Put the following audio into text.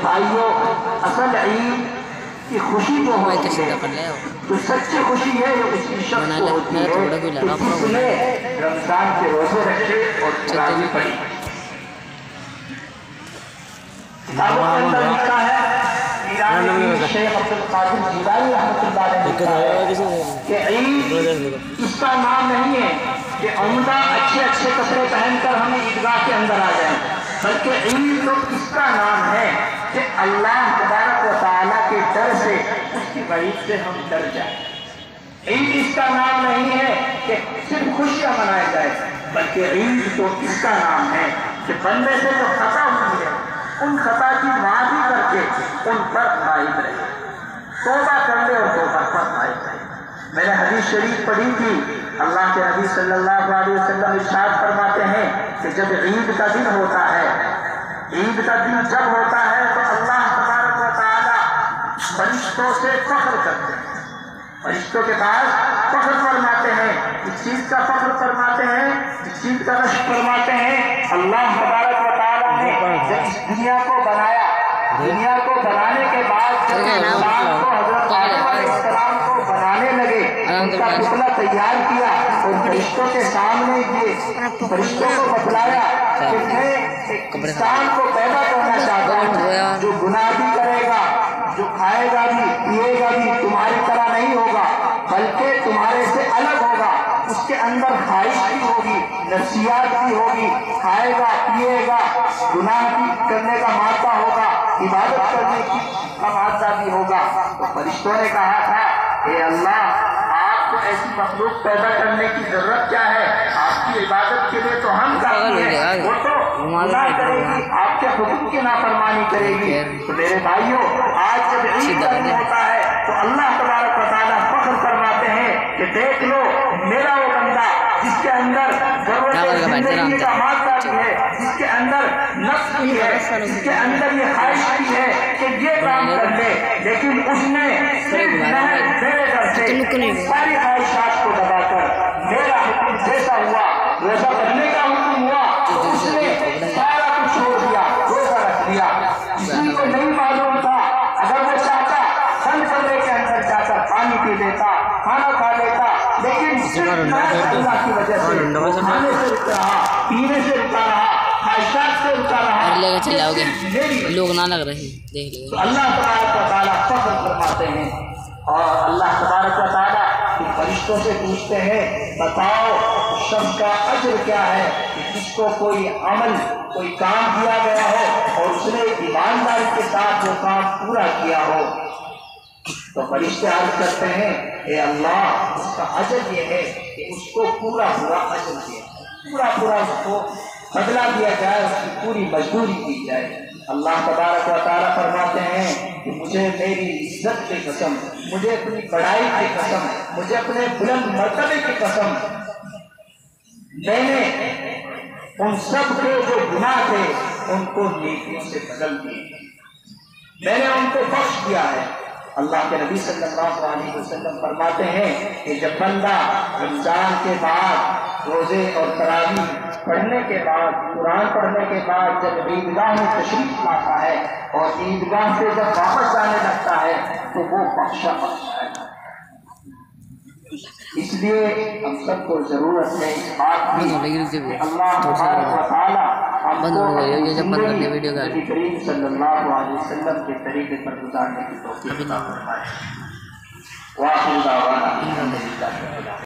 بھائیوں اصل عید کی خوشی جو ہوتی ہے تو سچی خوشی ہے یہ اس کی شخص کو ہوتی ہے کہ جس نے رمضان کے روزے رکھے اور تراویح پڑھی۔ کتابوں کے اندر لکھا ہے شیخ عبدالقادر جیلانی رحمۃ اللہ علیہ لکھا ہے کہ عید اس کا نام نہیں ہے کہ عمدہ اچھے اچھے کپڑے پہن کر ہم عیدگاہ کے اندر آ جائیں، بلکہ عید تو اس کا نام ہے کہ اللہ تبارک و تعالیٰ کے ڈر سے اس کی وعید سے ہم ڈر جائیں۔ عید اس کا نام نہیں ہے کہ صرف خوشیاں منائے جائے، بلکہ عید تو اس کا نام ہے کہ بندے سے جو خطا ہوئی ہے ان خطا کی معافی کر کے ان پر غائب رہے، توبہ کر لے اور توبہ پر غائب رہے۔ میں نے حدیث شریف پڑھی تھی، اللہ کے نبی صلی اللہ علیہ وسلم ارشاد فرماتے ہیں کہ جب عید کا دن ہوتا ہے، عید کا دن جب ہوتا ہے تو اللہ تبارک و تعالی فرشتوں سے فخر کرتے ہیں، فرشتوں کے پاس فخر فرماتے ہیں، اس چیز کا فخر فرماتے ہیں، اس چیز کا رشک فرماتے ہیں۔ اللہ تبارک و تعالی نے جب اس دنیا کو بنایا، دنیا کو بنانے کے بعد جب انسان کو حضرت آدم علیہ السلام کو بنانے لگے، ان کا پتلا تیار کیا اور فرشتوں کے سامنے یہ فرشتوں کو بتلایا کہ میں ایک انسان کو پیدا کرنا چاہتا ہوں جو گناہ بھی کرے گا، جو کھائے گا بھی پیے گا بھی تمہاری طرح نہیں ہوگا، بلکہ تمہارے سے الگ ہوگا، اس کے اندر خواہش بھی ہوگی، نفسیات بھی ہوگی، کھائے گا پیے گا، گناہ بھی کرنے کا مادہ ہوگا، عبادت کرنے کا مادہ بھی ہوگا۔ تو فرشتوں نے کہا تھا اے اللہ آپ کو ایسی مخلوق پیدا کرنے کی ضرورت کیا ہے، آپ کی عبادت کے لیے تو ہم کافی ہیں، وہ تو گناہ کرے گی، آپ کے حکم کی نافرمانی کرے گی۔ تو میرے بھائیوں آج جب عید کا دن ہوتا ہے تو اللہ تبارک و تعالیٰ فخر فرماتے ہیں کہ دیکھ لو میرا وہ بندہ جس کے اندر ضرورت زندگی کا مادہ بھی ہے، جس کے اندر نفس بھی ہے، جس کے اندر یہ خواہش بھی ہے کہ یہ کام کر لے، لیکن اس نے صرف میرے ڈر سے ساری خواہشات کو دبا کر میرا حکم جیسا ہوا، روزہ کرنے کا حکم ہوا تو اس نے سارا کچھ چھوڑ دیا، روزہ رکھ لیا۔ کسی کو نہیں معلوم تھا اگر وہ چاہتا بند کمرے کے اندر جا کر پانی پی لیتا، کھانا کھا لیتا، لیکن صرف اللہ کی وجہ سے کھانے سے رکا رہا، پینے سے رکا رہا، خواہشات سے رکا رہا، لوگ نہ لگ رہے دیکھ لیں۔ تو اللہ تبارک و تعالیٰ فخر فرماتے ہیں اور اللہ تبارک و تعالیٰ فرشتوں سے پوچھتے ہیں بتاؤ شخص کا اجر کیا ہے کہ جس کو کوئی عمل کوئی کام دیا گیا ہو اور اس نے ایمانداری کے ساتھ وہ کام پورا کیا ہو۔ تو فرشتے عرض کرتے ہیں اے اللہ اس کا اجر یہ ہے کہ اس کو پورا اجر دیا، پورا اس کو بدلہ دیا جائے، اس کی پوری مزدوری دی جائے۔ اللہ تبارک و تعالیٰ فرماتے ہیں کہ مجھے میری عزت کی قسم، مجھے اپنی بڑائی کی قسم، مجھے اپنے بلند مرتبے کی قسم، میں نے ان سب کے جو گناہ تھے ان کو نیکیوں سے بدل دیے، میں نے ان کو بخش دیا ہے۔ اللہ کے نبی صلی اللہ علیہ وسلم فرماتے ہیں کہ جب بندہ رمضان کے بعد روزے اور تراویح پڑھنے کے بعد، قرآن پڑھنے کے بعد جب عیدگاہ میں تشریف لاتا ہے اور عیدگاہ سے جب واپس جانے لگتا ہے تو وہ بخشا ہے۔ اس لیے ہم سب کو ضرورت ہے اس بات کی کہ اللہ تبارک و تعالیٰ ہم کو نبی کریم صلی اللہ علیہ وسلم کے طریقے پر گزارنے کی توفیق عطا فرمائے۔ وآخر دعوانا الحمدللہ۔